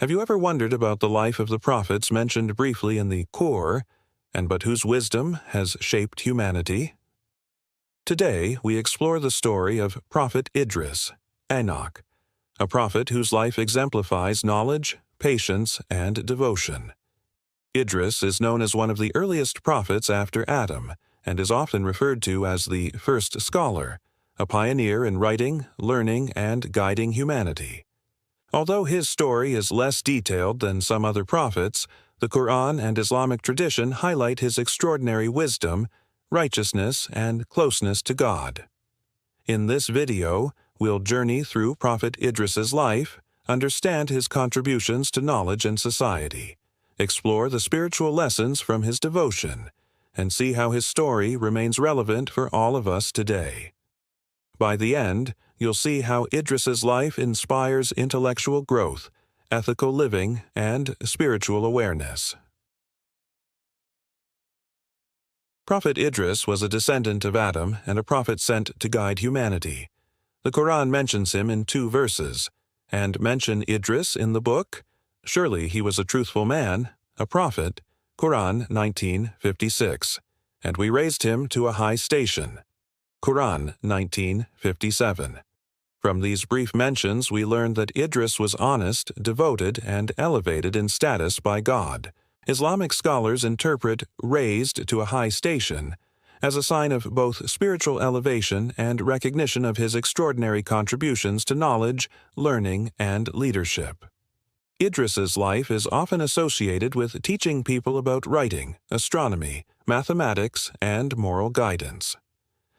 Have you ever wondered about the life of the prophets mentioned briefly in the Qur'an, but whose wisdom has shaped humanity? Today, we explore the story of Prophet Idris, Enoch, a prophet whose life exemplifies knowledge, patience, and devotion. Idris is known as one of the earliest prophets after Adam, and is often referred to as the first scholar, a pioneer in writing, learning, and guiding humanity. Although his story is less detailed than some other prophets, the Quran and Islamic tradition highlight his extraordinary wisdom, righteousness, and closeness to God. In this video, we'll journey through Prophet Idris's life, understand his contributions to knowledge and society, explore the spiritual lessons from his devotion, and see how his story remains relevant for all of us today. By the end, you'll see how Idris's life inspires intellectual growth, ethical living, and spiritual awareness. Prophet Idris was a descendant of Adam and a prophet sent to guide humanity. The Quran mentions him in 2 verses, and mention Idris in the book. Surely he was a truthful man, a prophet, Quran 19:56, and we raised him to a high station, Quran 19:57. From these brief mentions we learn that Idris was honest, devoted, and elevated in status by God. Islamic scholars interpret raised to a high station as a sign of both spiritual elevation and recognition of his extraordinary contributions to knowledge, learning, and leadership. Idris's life is often associated with teaching people about writing, astronomy, mathematics, and moral guidance.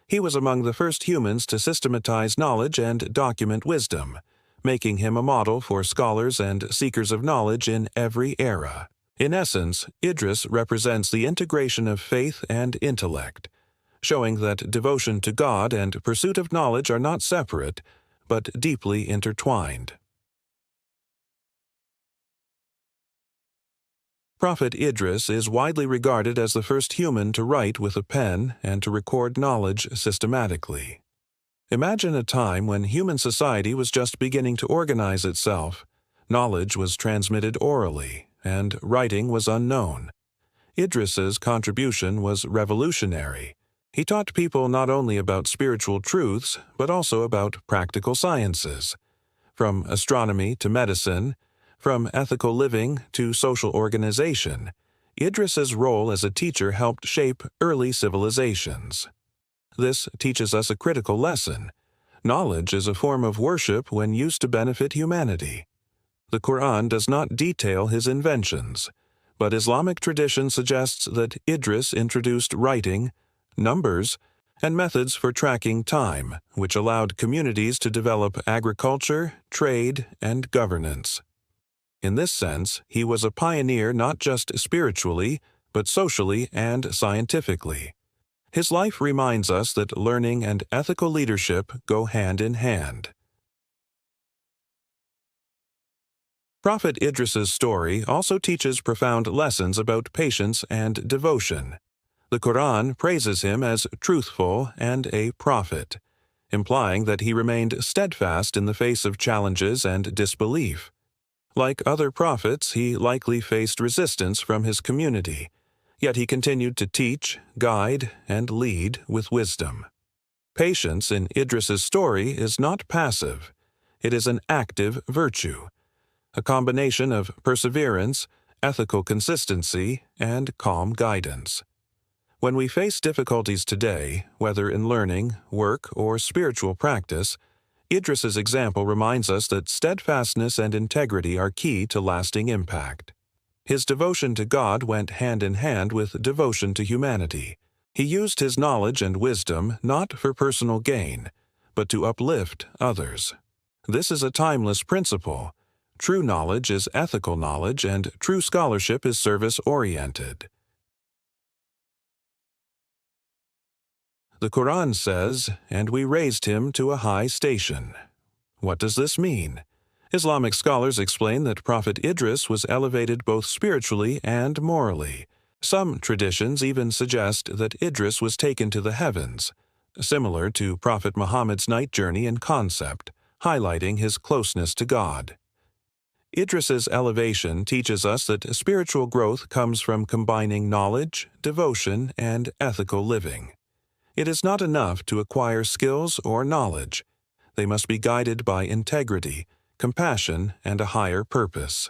He was among the first humans to systematize knowledge and document wisdom, making him a model for scholars and seekers of knowledge in every era. In essence, Idris represents the integration of faith and intellect, showing that devotion to God and pursuit of knowledge are not separate, but deeply intertwined. Prophet Idris is widely regarded as the first human to write with a pen and to record knowledge systematically. Imagine a time when human society was just beginning to organize itself. Knowledge was transmitted orally, and writing was unknown. Idris's contribution was revolutionary. He taught people not only about spiritual truths, but also about practical sciences. From astronomy to medicine, from ethical living to social organization, Idris's role as a teacher helped shape early civilizations. This teaches us a critical lesson. Knowledge is a form of worship when used to benefit humanity. The Quran does not detail his inventions, but Islamic tradition suggests that Idris introduced writing, numbers, and methods for tracking time, which allowed communities to develop agriculture, trade, and governance. In this sense, he was a pioneer not just spiritually, but socially and scientifically. His life reminds us that learning and ethical leadership go hand in hand. Prophet Idris's story also teaches profound lessons about patience and devotion. The Quran praises him as truthful and a prophet, implying that he remained steadfast in the face of challenges and disbelief. Like other prophets, he likely faced resistance from his community, yet he continued to teach, guide, and lead with wisdom. Patience in Idris's story is not passive. It is an active virtue, a combination of perseverance, ethical consistency, and calm guidance. When we face difficulties today, whether in learning, work, or spiritual practice, Idris's example reminds us that steadfastness and integrity are key to lasting impact. His devotion to God went hand in hand with devotion to humanity. He used his knowledge and wisdom not for personal gain, but to uplift others. This is a timeless principle. True knowledge is ethical knowledge, and true scholarship is service-oriented. The Quran says, "And we raised him to a high station." What does this mean? Islamic scholars explain that Prophet Idris was elevated both spiritually and morally. Some traditions even suggest that Idris was taken to the heavens, similar to Prophet Muhammad's night journey in concept, highlighting his closeness to God. Idris's elevation teaches us that spiritual growth comes from combining knowledge, devotion, and ethical living. It is not enough to acquire skills or knowledge. They must be guided by integrity, compassion, and a higher purpose.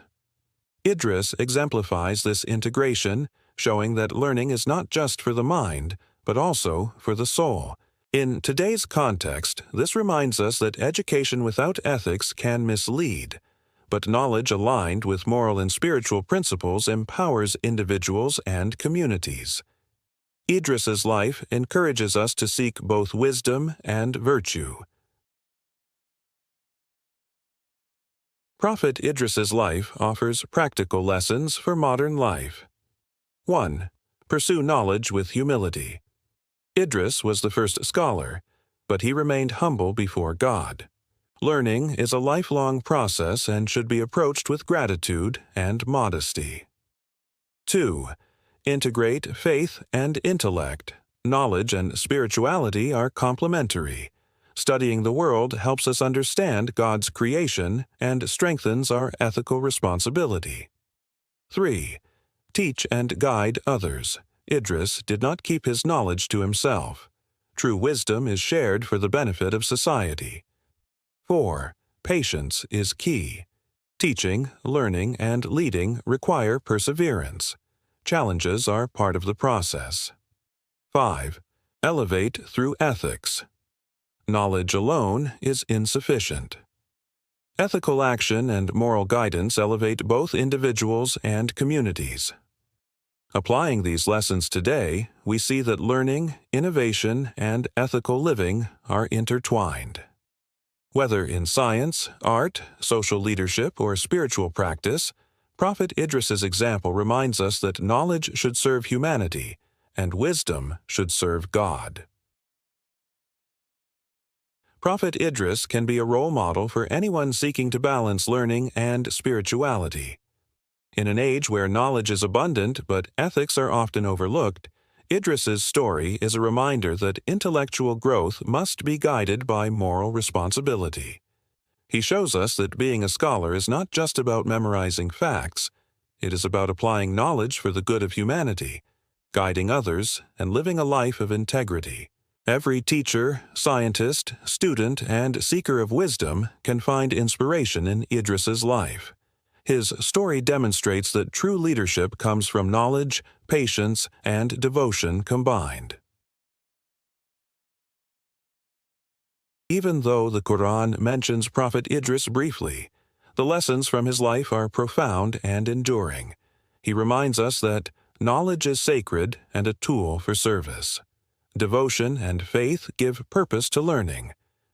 Idris exemplifies this integration, showing that learning is not just for the mind, but also for the soul. In today's context, this reminds us that education without ethics can mislead, but knowledge aligned with moral and spiritual principles empowers individuals and communities. Idris's life encourages us to seek both wisdom and virtue. Prophet Idris's life offers practical lessons for modern life. 1. Pursue knowledge with humility. Idris was the first scholar, but he remained humble before God. Learning is a lifelong process and should be approached with gratitude and modesty. 2. Integrate faith and intellect. Knowledge and spirituality are complementary. Studying the world helps us understand God's creation and strengthens our ethical responsibility. 3. Teach and guide others. Idris did not keep his knowledge to himself. True wisdom is shared for the benefit of society. 4. Patience is key. Teaching, learning, and leading require perseverance. Challenges are part of the process. 5. Elevate through ethics. Knowledge alone is insufficient. Ethical action and moral guidance elevate both individuals and communities. Applying these lessons today, we see that learning, innovation, and ethical living are intertwined. Whether in science, art, social leadership, or spiritual practice, Prophet Idris's example reminds us that knowledge should serve humanity, and wisdom should serve God. Prophet Idris can be a role model for anyone seeking to balance learning and spirituality. In an age where knowledge is abundant but ethics are often overlooked, Idris's story is a reminder that intellectual growth must be guided by moral responsibility. He shows us that being a scholar is not just about memorizing facts. It is about applying knowledge for the good of humanity, guiding others, and living a life of integrity. Every teacher, scientist, student, and seeker of wisdom can find inspiration in Idris's life. His story demonstrates that true leadership comes from knowledge, patience, and devotion combined. Even though the Quran mentions Prophet Idris briefly, the lessons from his life are profound and enduring. He reminds us that knowledge is sacred and a tool for service. Devotion and faith give purpose to learning.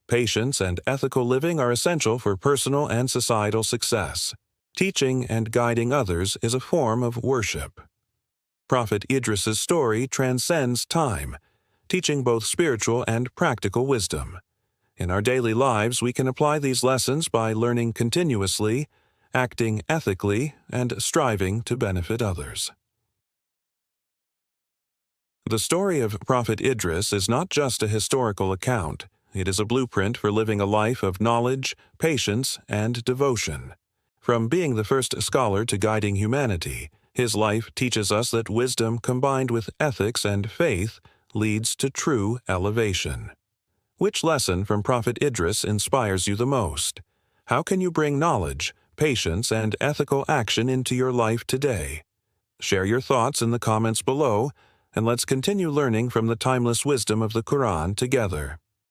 Patience and ethical living are essential for personal and societal success. Teaching and guiding others is a form of worship. Prophet Idris's story transcends time, teaching both spiritual and practical wisdom. In our daily lives, we can apply these lessons by learning continuously, acting ethically, and striving to benefit others. The story of Prophet Idris is not just a historical account. It is a blueprint for living a life of knowledge, patience, and devotion. From being the first scholar to guiding humanity, his life teaches us that wisdom combined with ethics and faith leads to true elevation. Which lesson from Prophet Idris inspires you the most? How can you bring knowledge, patience, and ethical action into your life today? Share your thoughts in the comments below, and let's continue learning from the timeless wisdom of the Quran together.